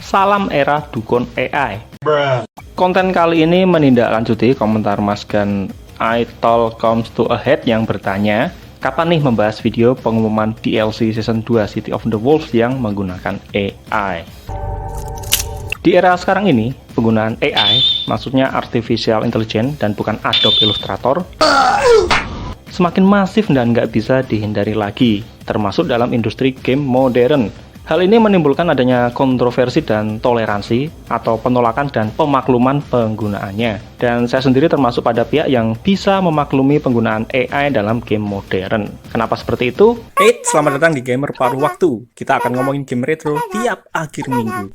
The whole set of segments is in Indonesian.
Salam era dukun AI. Konten kali ini menindaklanjuti komentar Mas Gan I Told Comes to a Head yang bertanya, kapan nih membahas video pengumuman DLC Season 2 City of the Wolves yang menggunakan AI? Di era sekarang ini, penggunaan AI, maksudnya Artificial Intelligence dan bukan Adobe Illustrator, semakin masif dan nggak bisa dihindari lagi, termasuk dalam industri game modern. Hal ini menimbulkan adanya kontroversi dan toleransi atau penolakan dan pemakluman penggunaannya. Dan saya sendiri termasuk pada pihak yang bisa memaklumi penggunaan AI dalam game modern. Kenapa seperti itu? Selamat datang di Gamer Paruh Waktu. Kita akan ngomongin game retro tiap akhir minggu.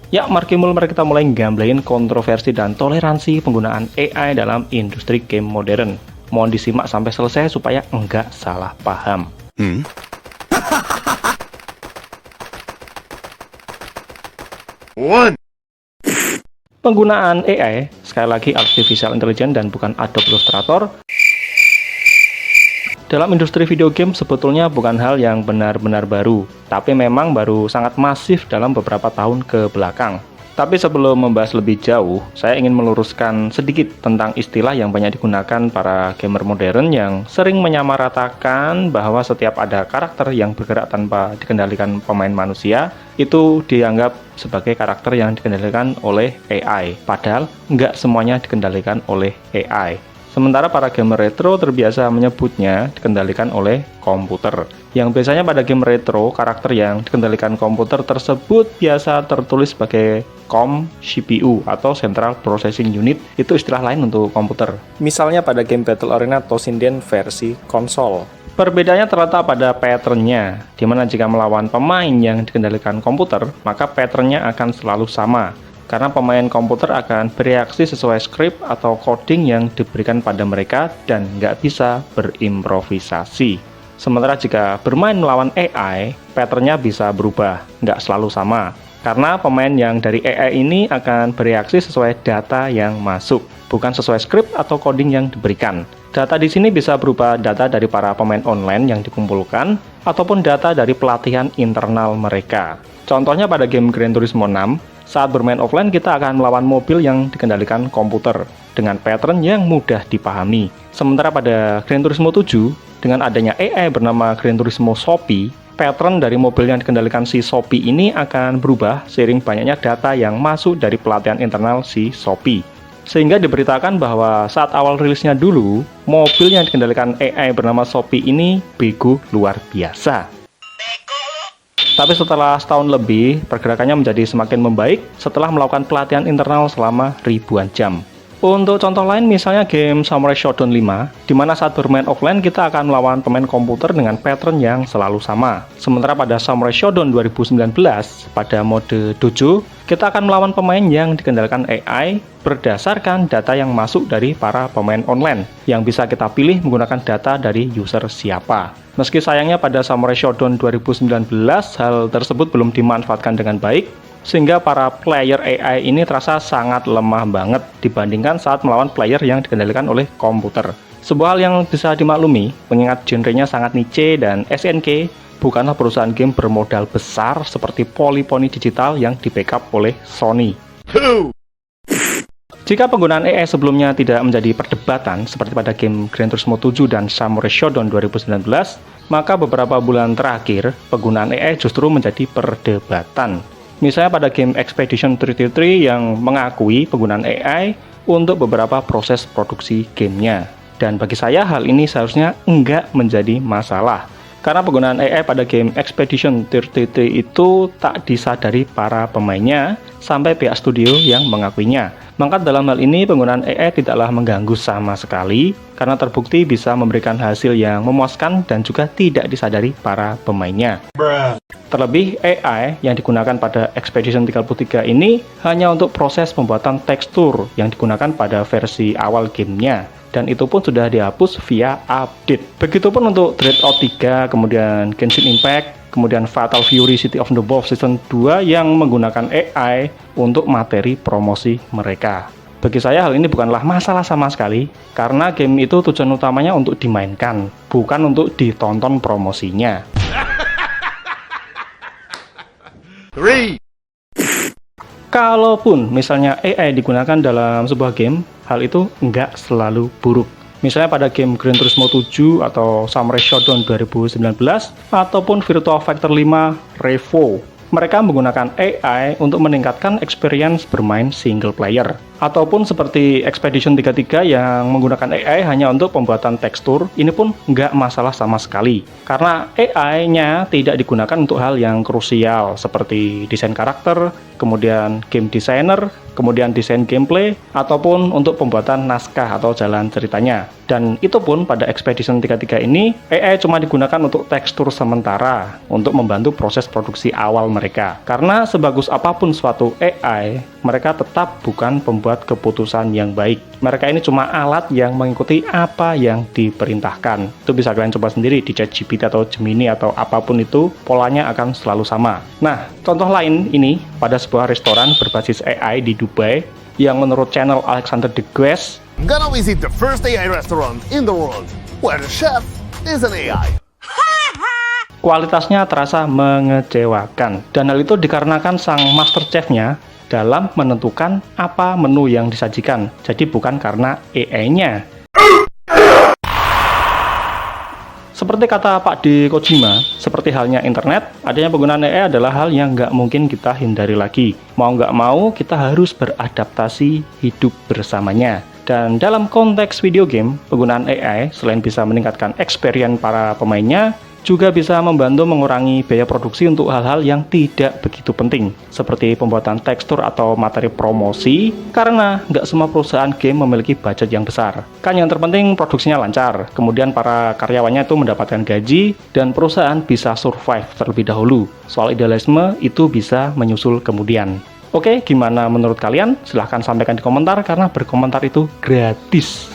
Ya, mari kita mulai gamblain kontroversi dan toleransi penggunaan AI dalam industri game modern. Mohon disimak sampai selesai supaya enggak salah paham. Penggunaan AI, sekali lagi Artificial Intelligence dan bukan Adobe Illustrator, dalam industri video game sebetulnya bukan hal yang benar-benar baru, tapi memang baru sangat masif dalam beberapa tahun ke belakang. Tapi sebelum membahas lebih jauh, saya ingin meluruskan sedikit tentang istilah yang banyak digunakan para gamer modern yang sering menyamaratakan bahwa setiap ada karakter yang bergerak tanpa dikendalikan pemain manusia, itu dianggap sebagai karakter yang dikendalikan oleh AI. Padahal nggak semuanya dikendalikan oleh AI. Sementara para gamer retro terbiasa menyebutnya dikendalikan oleh komputer. Yang biasanya pada game retro, karakter yang dikendalikan komputer tersebut biasa tertulis sebagai COM CPU atau Central Processing Unit, itu istilah lain untuk komputer. Misalnya pada game Battle Arena Toshinden versi konsol. Perbedaannya terletak pada patternnya, dimana jika melawan pemain yang dikendalikan komputer, maka patternnya akan selalu sama. Karena pemain komputer akan bereaksi sesuai skrip atau coding yang diberikan pada mereka dan nggak bisa berimprovisasi. Sementara jika bermain melawan AI, patternnya bisa berubah, nggak selalu sama. Karena pemain yang dari AI ini akan bereaksi sesuai data yang masuk, bukan sesuai skrip atau coding yang diberikan. Data di sini bisa berupa data dari para pemain online yang dikumpulkan, ataupun data dari pelatihan internal mereka. Contohnya pada game Gran Turismo 6, saat bermain offline kita akan melawan mobil yang dikendalikan komputer dengan pattern yang mudah dipahami. Sementara pada Gran Turismo 7, dengan adanya AI bernama Gran Turismo Sophie, pattern dari mobil yang dikendalikan si Sophie ini akan berubah seiring banyaknya data yang masuk dari pelatihan internal si Sophie. Sehingga diberitakan bahwa saat awal rilisnya dulu, mobil yang dikendalikan AI bernama Sophie ini bego luar biasa. Tapi setelah setahun lebih, pergerakannya menjadi semakin membaik setelah melakukan pelatihan internal selama ribuan jam. Untuk contoh lain, misalnya game Samurai Shodown 5, di mana saat bermain offline kita akan melawan pemain komputer dengan pattern yang selalu sama. Sementara pada Samurai Shodown 2019, pada mode Dojo, kita akan melawan pemain yang dikendalikan AI berdasarkan data yang masuk dari para pemain online, yang bisa kita pilih menggunakan data dari user siapa. Meski sayangnya pada Samurai Shodown 2019, hal tersebut belum dimanfaatkan dengan baik, sehingga para player AI ini terasa sangat lemah banget dibandingkan saat melawan player yang dikendalikan oleh komputer. Sebuah hal yang bisa dimaklumi, mengingat genrenya sangat niche dan SNK bukanlah perusahaan game bermodal besar seperti Polypony Digital yang di-backup oleh Sony. Jika penggunaan AI sebelumnya tidak menjadi perdebatan seperti pada game Gran Turismo 7 dan Samurai Shodown 2019, maka beberapa bulan terakhir penggunaan AI justru menjadi perdebatan. Misalnya pada game Expedition 33 yang mengakui penggunaan AI untuk beberapa proses produksi gamenya. Dan bagi saya hal ini seharusnya enggak menjadi masalah. Karena penggunaan AI pada game Expedition 33 itu tak disadari para pemainnya sampai pihak studio yang mengakuinya. Maka dalam hal ini penggunaan AI tidaklah mengganggu sama sekali karena terbukti bisa memberikan hasil yang memuaskan dan juga tidak disadari para pemainnya. Terlebih AI yang digunakan pada Expedition 33 ini hanya untuk proses pembuatan tekstur yang digunakan pada versi awal gamenya. Dan itu pun sudah dihapus via update. Begitupun untuk Dreadout 3, kemudian Genshin Impact, kemudian Fatal Fury City of the Wolves Season 2 yang menggunakan AI untuk materi promosi mereka. Bagi saya hal ini bukanlah masalah sama sekali, karena game itu tujuan utamanya untuk dimainkan, bukan untuk ditonton promosinya. 3. Kalaupun misalnya AI digunakan dalam sebuah game, hal itu nggak selalu buruk. Misalnya pada game Gran Turismo 7 atau Samurai Shodown 2019 ataupun Virtua Fighter 5 Revo. Mereka menggunakan AI untuk meningkatkan experience bermain single player. Ataupun seperti Expedition 33 yang menggunakan AI hanya untuk pembuatan tekstur, ini pun nggak masalah sama sekali. Karena AI-nya tidak digunakan untuk hal yang krusial seperti desain karakter, kemudian game designer, kemudian desain gameplay, ataupun untuk pembuatan naskah atau jalan ceritanya. Dan itu pun pada Expedition 33 ini, AI cuma digunakan untuk tekstur sementara, untuk membantu proses produksi awal mereka. Karena sebagus apapun suatu AI, mereka tetap bukan pembuat keputusan yang baik. Mereka ini cuma alat yang mengikuti apa yang diperintahkan. Itu bisa kalian coba sendiri di ChatGPT atau Gemini atau apapun itu, polanya akan selalu sama. Nah, contoh lain ini pada sebuah restoran berbasis AI di Dubai yang menurut channel Alexander the Guest, Gonna visit the first AI restaurant in the world, where the chef is an AI. kualitasnya terasa mengecewakan. Dan hal itu dikarenakan sang master chef-nya dalam menentukan apa menu yang disajikan. Jadi bukan karena AI-nya. Seperti kata Pak D. Kojima, seperti halnya internet, adanya penggunaan AI adalah hal yang nggak mungkin kita hindari lagi. Mau nggak mau, kita harus beradaptasi hidup bersamanya. Dan dalam konteks video game, penggunaan AI selain bisa meningkatkan experience para pemainnya, juga bisa membantu mengurangi biaya produksi untuk hal-hal yang tidak begitu penting, seperti pembuatan tekstur atau materi promosi, karena nggak semua perusahaan game memiliki budget yang besar. Kan yang terpenting produksinya lancar, kemudian para karyawannya itu mendapatkan gaji, dan perusahaan bisa survive terlebih dahulu. Soal idealisme itu bisa menyusul kemudian. Oke, gimana menurut kalian? Silahkan sampaikan di komentar, karena berkomentar itu gratis.